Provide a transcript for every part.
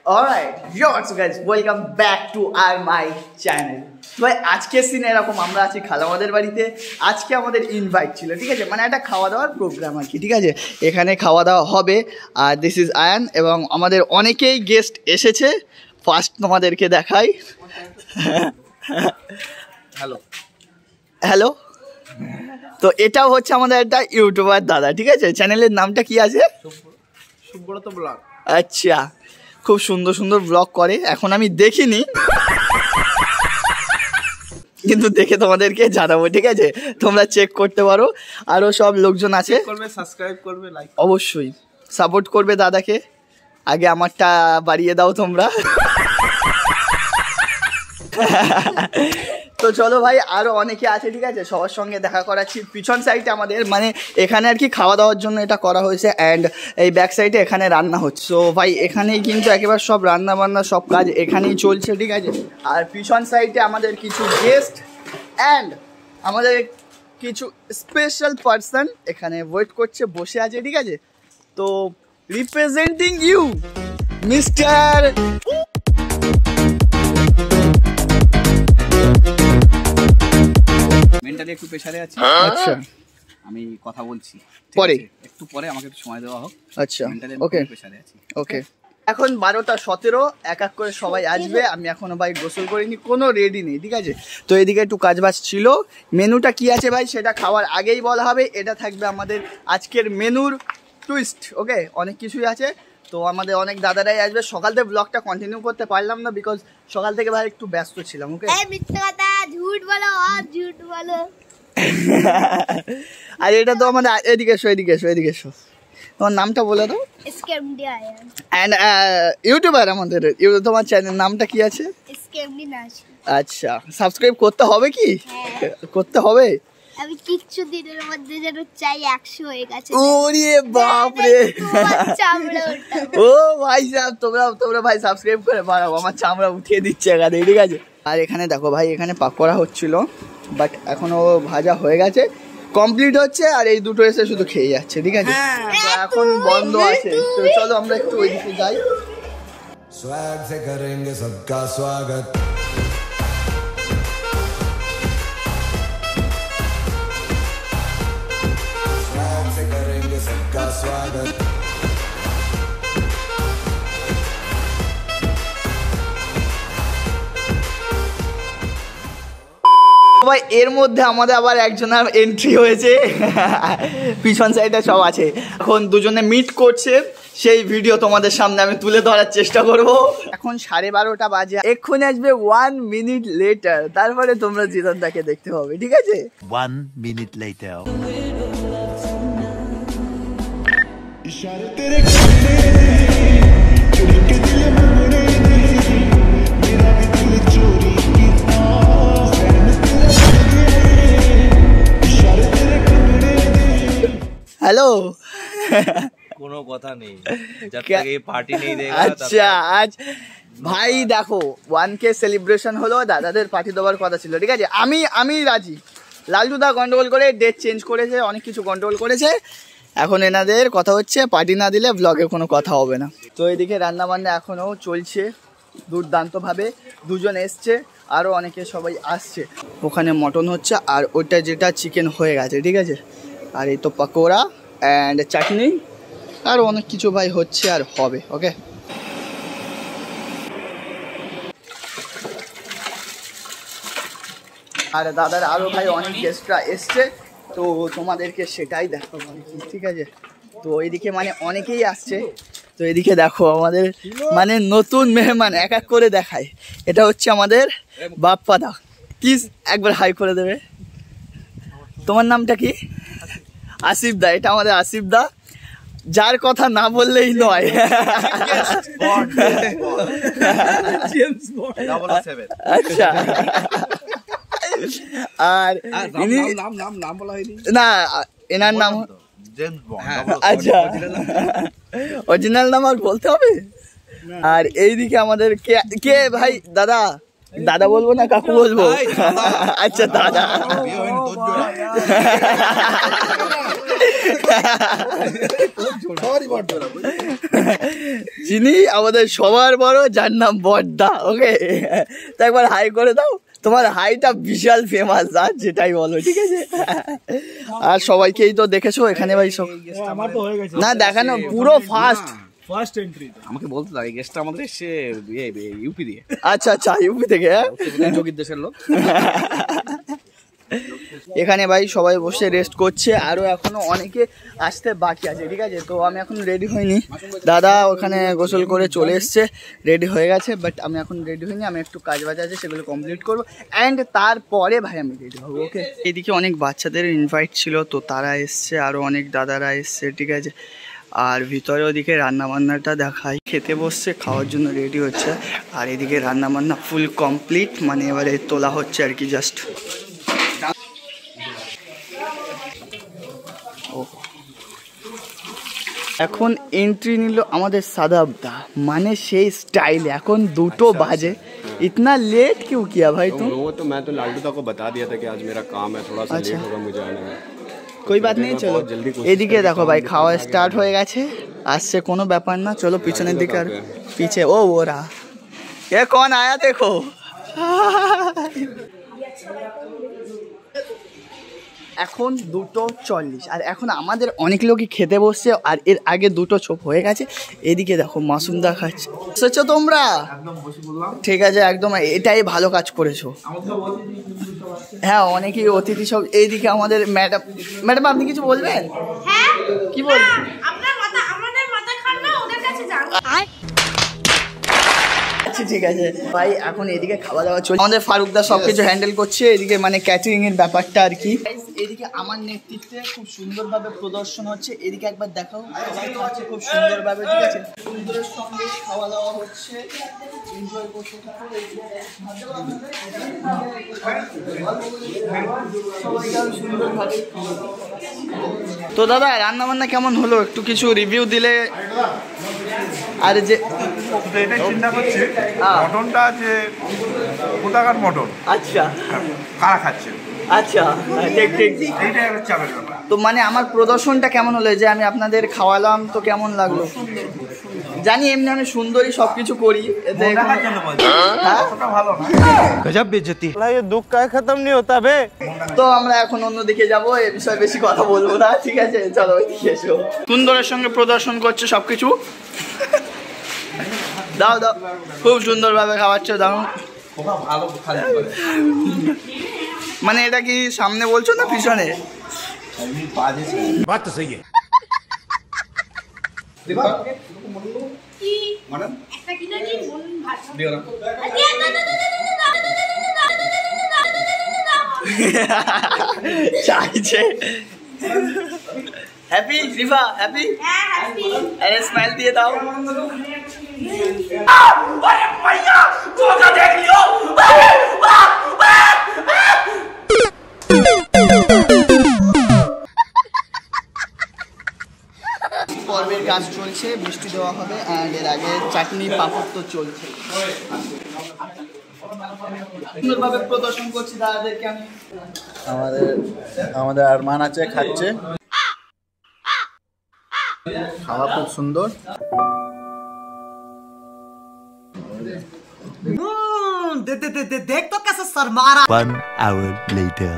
Alright, yo what's up guys, welcome back to my channel. ভাই আজকের scene এরকম, আমরা আছি খালামাদের বাড়িতে। আজকে আমাদের ইনভাইট ছিল, ঠিক আছে, মানে একটা খাওয়া দাওয়ার প্রোগ্রাম আর কি, ঠিক আছে। এখানে খাওয়া দাওয়া হবে আর দিস ইজ আয়ান এবং আমাদের অনেকেই গেস্ট এসেছে। ফার্স্ট তোমাদেরকে দেখাই। Hello hello. তো এটাও হচ্ছে আমাদের একটা ইউটিউবার দাদা, ঠিক আছে। চ্যানেলের নামটা কি আছে? সুব্রত ব্লগ। আচ্ছা, খুব সুন্দর সুন্দর ব্লগ করে। এখন আমি দেখিনি, কিন্তু দেখে তোমাদেরকে জানাবো, ঠিক আছে। তোমরা চেক করতে পারো। আরও সব লোকজন আছে, সাবস্ক্রাইব করবে, লাইক অবশ্যই সাপোর্ট করবে দাদাকে। আগে আমারটা বাড়িয়ে দাও তোমরা। তো চলো ভাই, আরও অনেকে আছে, ঠিক আছে, সবার সঙ্গে দেখা করাচ্ছি। পিছন সাইডে আমাদের মানে এখানে আর কি খাওয়া দাওয়ার জন্য এটা করা হয়েছে, অ্যান্ড এই ব্যাক সাইডে এখানে রান্না হচ্ছে। তো ভাই এখানেই কিন্তু একেবারে সব রান্না বান্না সব কাজ এখানেই চলছে, ঠিক আছে। আর পিছন সাইডে আমাদের কিছু গেস্ট অ্যান্ড আমাদের কিছু স্পেশাল পার্সন এখানে ওয়েট করছে, বসে আছে, ঠিক আছে। তো রিপ্রেজেন্টিং ইউ মিস্টার মেন্টালি একটু প্রেসারে আছি। আচ্ছা, আমি কথা বলছি পরে, একটু পরে, আমাকে একটু সময় দেওয়া হোক। আচ্ছা মেন্টালি ওকে প্রেসারে আছি। ওকে। এখন 12:17, এক এক করে সবাই আসবে। আমি এখনো ভাই গোসল করিনি, কোনো রেডি নেই, ঠিক আছে। তো এদিকে একটু কাজবাজ ছিল। মেনুটা কি আছে ভাই সেটা খাওয়ার আগেই বলা হবে। এটা থাকবে আমাদের আজকের মেনুর টুইস্ট, ওকে। অনেক কিছুই আছে। তো আমাদের অনেক দাদারাই আসবে। সকাল থেকে ব্লগটা কন্টিনিউ করতে পারলাম না, বিকজ সকাল থেকে ভাই একটু ব্যস্ত ছিলাম, ওকে। আর এটা তো আমাদের এদিকে এসো, এদিকে এসো, এদিকে এসো। তোমার নামটা বলে দাও। অ্যান্ড ইউটিউবার আমাদের, তোমার চ্যানেল নামটা কি আছে? আচ্ছা, সাবস্ক্রাইব করতে হবে কি? করতে হবে। আমি কিছু দিনের মধ্যে যেন চাই 100 হয়ে গেছে। ওরে বাপ রে, ও ভাই সাহেব, তোমরা ভাই সাবস্ক্রাইব করে বাড়াও, আমার চামড়া উঠিয়ে দিচ্ছে এখানে, ঠিক আছে। আর এখানে দেখো ভাই, এখানে পাকোড়া হচ্ছিল, বাট এখনো ভাজা হয়ে গেছে, কমপ্লিট হচ্ছে। আর এই দুটো এসে শুধু খেয়ে যাচ্ছে, ঠিক আছে। এখন বন্ধ আছে। তো চলো আমরা একটু ওইদিকে যাই। स्वैग से करेंगे सबका स्वागत। स्वैग से करेंगे सबका स्वागत। ভাই এর মধ্যে আমাদের আবার একজনের এন্ট্রি হয়েছে। পিছন সাইডে সব আছে, এখন দুজনে মিট করছে, সেই ভিডিও তোমাদের সামনে আমি তুলে ধরার চেষ্টা করব। এখন 12:30 বাজে, এক্ষুনি আসবে 1 মিনিট লেটার, তারপরে তোমরা জিতনদাকে দেখতে পাবে, ঠিক আছে। 1 minute later. इशारे तेरे करने चुरी के दिल मंगने दे, मेरा भी दिल चोरी कीता, फैन तेरा लगे, इशारे तेरे करने दे। হ্যালো। কোনো কথা নেই, जब तक ये पार्टी नहीं देगा। আচ্ছা, আজ ভাই দেখো 1K সেলিব্রেশন হলো, দাদাদের পার্টি দেওয়ার কথা ছিল, ঠিক আছে। আমি রাজি। লালটুদা গন্ডগোল করে ডেট চেঞ্জ করেছে, অনেক কিছু গন্ডগোল করেছে। এখন এনাদের কথা হচ্ছে পার্টি না দিলে ব্লগে কোনো কথা হবে না। তো এদিকে রান্না বান্না এখনও চলছে দুর্দান্তভাবে। দুজন এসছে, আরও অনেকে সবাই আসছে। ওখানে মটন হচ্ছে, আর ওইটা যেটা চিকেন হয়ে গেছে, ঠিক আছে। আর এই তো পাকোড়া অ্যান্ড চাটনি, আর অনেক কিছু ভাই হচ্ছে আর হবে, ওকে। আর দাদার আরও ভাই অনেক গেস্টরা এসছে, তো তোমাদেরকে সেটাই দেখাবো, ঠিক আছে। তো এইদিকে মানে অনেকেই আসছে। তো এদিকে দেখো আমাদের মানে নতুন মেহমান, এক এক করে দেখায়। এটা হচ্ছে আমাদের বাপ্পাদা, প্লিজ একবার হাই করে দেবে। তোমার নামটা কি? আসিফ দা। এটা আমাদের আসিফ দা, যার কথা না বললেই নয়। আচ্ছা, আর না, এনার নাম আচ্ছা, অরিজিনাল নাম আর বলতে হবে। আর এইদিকে আমাদের কে ভাই? দাদা, দাদা বলবো না কাকু বলবো? আচ্ছা দাদা। যিনি আমাদের সবার বড়, যার নাম বড়দা। ওকে, তো একবার হাই করে দাও। তোমার হাইটা বিশাল ফেমাস, আর যেটাই বলো, ঠিক আছে। আর সবাইকেই তো দেখেছো এখানে ভাই সব। না দেখানো পুরো ফার্স্ট এন্ট্রি আমাকে বলতে লাগে, গেস্টটা আমাদের এসে ইউপি দিয়ে। আচ্ছা আচ্ছা, ইউপি থেকে। যোগীর দেশের লোক। এখানে ভাই সবাই বসে রেস্ট করছে, আরো এখনো অনেকে আসতে বাকি আছে, ঠিক আছে। তো আমি এখন রেডি হইনি, দাদা ওখানে গোসল করে চলে এসছে, রেডি হয়ে গেছে, বাট আমি এখন রেডি হইনি। আমি একটু কাজ বাজ আছে, সেগুলো কমপ্লিট করবো, অ্যান্ড তারপরে ভাই আমি রেডি হবো। ওকে, এদিকে অনেক বাচ্চাদের ইনভাইট ছিল, তো তারা এসছে, আরো অনেক দাদারা এসছে, ঠিক আছে। আর ভিতরে ওদিকে রান্নাবান্নাটা দেখাই, খেতে বসছে, খাওয়ার জন্য রেডি হচ্ছে। আর এদিকে রান্নাবান্না ফুল কমপ্লিট, মানে এবারে তোলা হচ্ছে আর কি, জাস্ট। এখন এন্ট্রি নিল আমাদের সাদাবদা, মানে সেই স্টাইল। এখন 2টো বাজে, इतना लेट क्यों किया भाई तुम? वो तो मैं तो लालटू दा को बता दिया था कि आज मेरा काम है, थोड़ा सा लेट होगा मुझे आने में। कोई बात नहीं, चलो এদিকে দেখো ভাই খাওয়া স্টার্ট হয়ে গেছে, আসছে, কোনো ব্যাপার না। চলো পিছনের দিকে, আর পিছে ও ওরা এ কোন আয়া দেখো। এখন 2:40, আর এখন আমাদের অনেক লোকই খেতে বসছে, আর এর আগে 2টো ছোপ হয়ে গেছে। এদিকে দেখো মাসুমদা খাচ্ছে। বসেছো তোমরা? ঠিক আছে, একদম এটাই ভালো কাজ করেছো। হ্যাঁ, অনেকেই অতিথি সব। এইদিকে আমাদের ম্যাডাম, ম্যাডাম আপনি কিছু বলবেন? হ্যাঁ, কি বলবেন? আপনার মাথা, আমাদের মাথা খান না, ওদের কাছে যান। আচ্ছা ঠিক আছে ভাই, এখন এদিকে খাওয়া দাওয়া চলছে, আমাদের ফারুকদা সবকিছু হ্যান্ডেল করছে, এদিকে মানে ক্যাটারিং এর ব্যাপারটা আর কি। এদিকে আমার নেতৃত্বে খুব সুন্দরভাবে প্রদর্শন হচ্ছে, এদিকে একবার দেখাও, সবাই খাচ্ছে খুব সুন্দরভাবে, ঠিক আছে। সুন্দরের সঙ্গে খাওয়া দাওয়া হচ্ছে, এনজয় করতে থাকো। সুন্দরভাবে। তো দাদা রান্না বান্না কেমন হলো, একটু কিছু রিভিউ দিলে। আর যে এটাই চিন্তা করছি মটনটা যে কোথাকার মটন, আচ্ছা কারা খাচ্ছে, আচ্ছা ঠিক ঠিক, এইটাই হচ্ছে চাপের ব্যাপার। তো মানে আমার প্রদর্শনটা কেমন হলো, যে আমি আপনাদের খাওয়ালাম, তো কেমন লাগলো? জানি এমনি আমি সুন্দরী সবকিছু করি, এতে ভালো না, गजब बेइज्जती। তো আমরা এখন অন্যদিকে যাবো, এ বিষয়ে বেশি কথা বলবো না, ঠিক আছে। চলো ওইদিকে এসো। সুন্দরের সঙ্গে প্রদর্শন করছে সবকিছু। দাও দাও, খুব সুন্দরভাবে খাওয়াচ্ছ, দাও। মানে এটা কি সামনে বলছো না পিছনে? बात तो सही है। একটা কি জানি মন ভাষা চাইছে। Happy Rifa, happy? হ্যাঁ, হ্যাপি। আরে স্মাইল দিয়ে দাও। পর্বের কাজ চলছে, বৃষ্টি দেওয়া হবে, আর এর আগে চাটনি পাপড় তো চলছে। সুন্দরভাবে প্রদর্শন করছি দাদাদেরকে আমি। আমাদের আরমান আছে, খাচ্ছে, খাওয়া খুব সুন্দর। One hour later.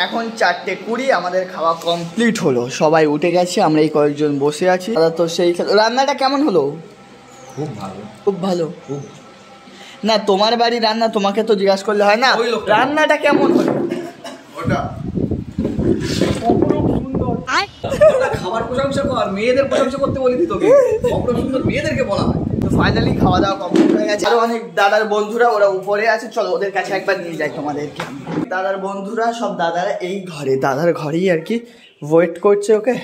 এখন 4:20, আমাদের খাওয়া কমপ্লিট হলো, সবাই উঠে গেছে, আমরা এই কয়েকজন বসে আছি। দাদা তো সেই রান্নাটা কেমন হলো? খুব ভালো, খুব ভালো। না তোমার বাড়ির রান্না তোমাকে তো জিজ্ঞাসা করলে হয় না, রান্নাটা কেমন হলো? খাবার প্রশংসা কর, মেয়েদের প্রশংসা করতে বলিনি তোকে, অপর সুন্দর মেয়েদেরকে বলা হয়। তো ফাইনালি খাওয়া দাওয়া কমপ্লিট হয়ে গেছে। আরো অনেক দাদার বন্ধুরা ওরা উপরে আছে, চলো ওদের কাছে একবার নিয়ে যাই তোমাদেরকে। দাদার বন্ধুরা সব দাদারা এই ঘরে, দাদার ঘরেই আর কি ওয়েট করছে। ওকে,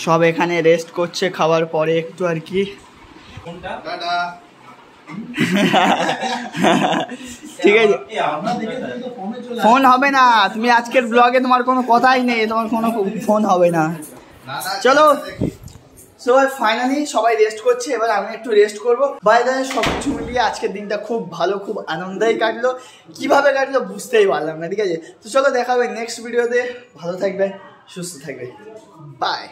সব এখানে রেস্ট করছে খাওয়ার পরে একটু আর কি। ঠিক আছে, ফোন হবে না, তুমি আজকের ব্লগে তোমার কোনো কথাই নেই, তোমার কোনো ফোন হবে না। চলো সো ফাইনালি সবাই রেস্ট করছে, এবার আমি একটু রেস্ট করবো। বাইরে সব কিছু মিলিয়ে আজকের দিনটা খুব ভালো, খুব আনন্দেই কাটলো। কিভাবে কাটলো বুঝতেই পারলাম না, ঠিক আছে? তো চলো দেখা হবে নেক্সট ভিডিওতে। ভালো থাকবে, সুস্থ থাকবে, বাই।